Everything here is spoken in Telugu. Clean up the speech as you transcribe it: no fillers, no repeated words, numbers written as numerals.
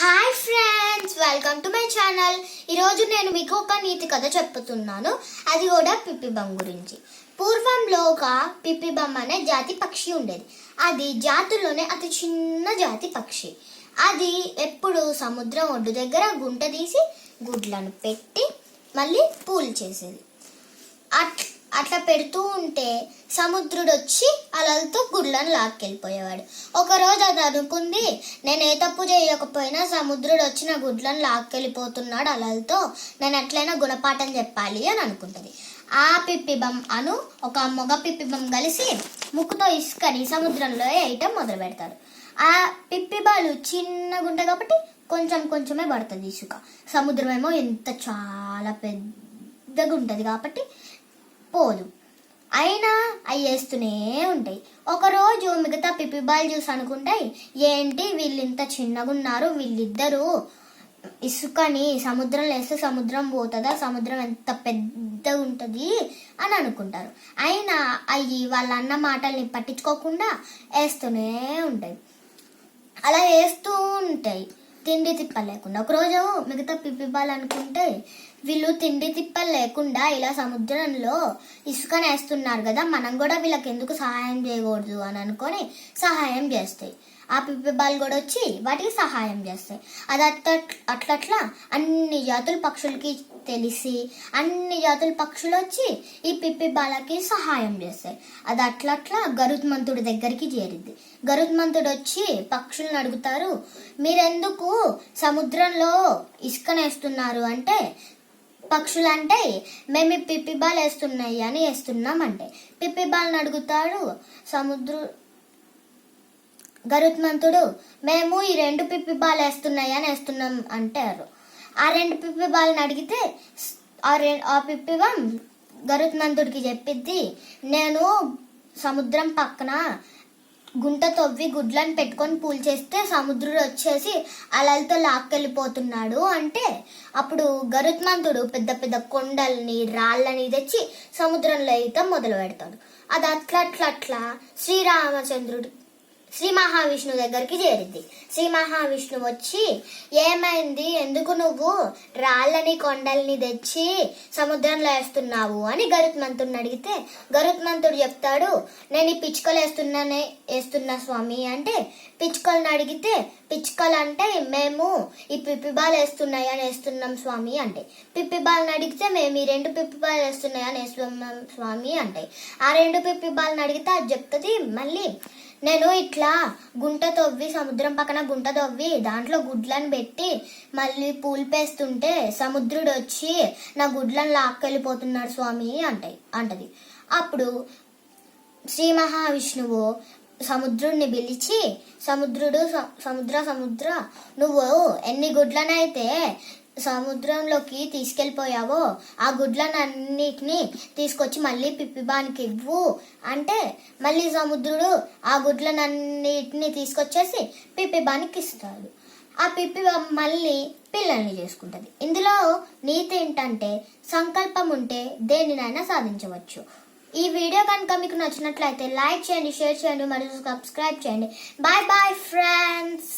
Hi friends, welcome to my channel. ఈరోజు నేను మీకు ఒక నీతి కథ చెప్పుతున్నాను. అది కూడా పిప్పిబమ్ గురించి. పూర్వంలో ఒక పిప్పిబమ్ అనే జాతి పక్షి ఉండేది. అది జాతుల్లోనే అతి చిన్న జాతి పక్షి. అది ఎప్పుడు సముద్రం ఒడ్డు దగ్గర గుంట తీసి గుడ్లను పెట్టి మళ్ళీ పూలు చేసేది. అట్లా పెడుతూ ఉంటే సముద్రుడు వచ్చి అలలతో గుడ్లను లాక్కెళ్ళిపోయేవాడు. ఒకరోజు అది అనుకుంది, నేను ఏ తప్పు చేయకపోయినా సముద్రుడు వచ్చి నా గుడ్లను లాక్కెళ్ళిపోతున్నాడు అలలతో, నేను ఎట్లయినా గుణపాఠం చెప్పాలి అని అనుకుంటుంది. ఆ పిప్పిబమ్ అను ఒక మగ పిప్పిబమ్ కలిసి ముక్కుతో ఇసుకని సముద్రంలో వేయటం మొదలు పెడతారు. ఆ పిప్పిబాలు చిన్నగా ఉంటాయి కాబట్టి కొంచెం కొంచెమే పడుతుంది ఇసుక. సముద్రం ఏమో ఎంత చాలా పెద్దగా ఉంటుంది కాబట్టి పోదు. అయినా అవి వేస్తూనే ఉంటాయి. ఒకరోజు మిగతా పిప్పిబాలు చూసి అనుకుంటాయి, ఏంటి వీళ్ళు ఇంత చిన్నగా ఉన్నారు, వీళ్ళిద్దరూ ఇసుకని సముద్రంలో వేస్తే సముద్రం పోతుందా, సముద్రం ఎంత పెద్దగా ఉంటుంది అని అనుకుంటారు. అయినా అవి వాళ్ళ అన్న మాటల్ని పట్టించుకోకుండా వేస్తూనే ఉంటాయి. అలా వేస్తూ ఉంటాయి తిండి తిప్పలు లేకుండా. ఒకరోజు మిగతా పిప్పిబాలు అనుకుంటే, వీళ్ళు తిండి తిప్పలు లేకుండా ఇలా సముద్రంలో ఇసుకని వేస్తున్నారు కదా, మనం కూడా వీళ్ళకి ఎందుకు సహాయం చేయకూడదు అని అనుకొని సహాయం చేస్తాయి. ఆ పిప్పిబాలు కూడా వచ్చి వాటికి సహాయం చేస్తాయి. అది అట్లట్లా అన్ని జాతుల పక్షులకి తెలిసి అన్ని జాతుల పక్షులు వచ్చి ఈ పిప్పిబాలకి సహాయం చేస్తాయి. అది అట్లట్లా గరుత్మంతుడి దగ్గరికి చేరిద్ది. గరుత్మంతుడు వచ్చి పక్షులను అడుగుతారు, మీరెందుకు సముద్రంలో ఇసుకనేస్తున్నారు అంటే, పక్షులు అంటే మేము ఈ పిప్పిబాలు వేస్తున్నాయి అని వేస్తున్నాం అంటే, పిప్పిబాలను అడుగుతాడు గరుత్మంతుడు, మేము ఈ 2 పిప్పిబాలు వేస్తున్నాయి అని వేస్తున్నాం అంటారు. ఆ 2 పిప్పిబాలను అడిగితే ఆ పిప్పిబమ్ గరుత్మంతుడికి చెప్పిద్ది, నేను సముద్రం పక్కన గుంట తవ్వి గుడ్లను పెట్టుకొని పూలు చేస్తే సముద్రుడు వచ్చేసి అలలతో లాక్కెళ్ళిపోతున్నాడు అంటే, అప్పుడు గరుత్మంతుడు పెద్ద పెద్ద కొండల్ని రాళ్ళని తెచ్చి సముద్రంలో అయితే మొదలు పెడతాడు. అది అట్లట్లట్లా శ్రీ మహావిష్ణు దగ్గరికి చేరింది. శ్రీ మహావిష్ణు వచ్చి, ఏమైంది, ఎందుకు నువ్వు రాళ్ళని కొండల్ని తెచ్చి సముద్రంలో వేస్తున్నావు అని గరుత్మంతుడిని అడిగితే, గరుత్మంతుడు చెప్తాడు, నేను ఈ పిచ్చుకలు వేస్తున్నా స్వామి అంటే, పిచ్చుకలను అడిగితే పిచ్చుకలు అంటే మేము ఈ పిప్పిబాలు వేస్తున్నాయి అని వేస్తున్నాం స్వామి అంటే, పిప్పిబాలను అడిగితే మేము ఈ 2 పిప్పిబాలు వేస్తున్నాయి అని వేస్తున్నాం స్వామి అంటే, ఆ 2 పిప్పిబాలను అడిగితే అది చెప్తుంది, మళ్ళీ నేను ఇట్లా గుంట తవ్వి సముద్రం పక్కన గుంట తవ్వి దాంట్లో గుడ్లను పెట్టి మళ్ళీ పూలు పేస్తుంటే సముద్రుడు వచ్చి నా గుడ్లను లాక్కెళ్ళిపోతున్నాడు స్వామి అంటది. అప్పుడు శ్రీ మహావిష్ణువు సముద్రుడిని పిలిచి, సముద్ర నువ్వు ఎన్ని గుడ్లనైతే సముద్రంలోకి తీసుకెళ్ళిపోయావో ఆ గుడ్లనన్నిటినీ తీసుకొచ్చి మళ్ళీ పిప్పిబానికి ఇవ్వు అంటే, మళ్ళీ సముద్రుడు ఆ గుడ్లనన్నిటినీ తీసుకొచ్చేసి పిప్పిబానికి ఇస్తాడు. ఆ పిప్పిబా మళ్ళీ పిల్లల్ని చేసుకుంటుంది. ఇందులో నీతి ఏంటంటే, సంకల్పం ఉంటే దేనినైనా సాధించవచ్చు. ఈ వీడియో కనుక మీకు నచ్చినట్లయితే లైక్ చేయండి, షేర్ చేయండి మరియు సబ్స్క్రైబ్ చేయండి. Bye bye friends.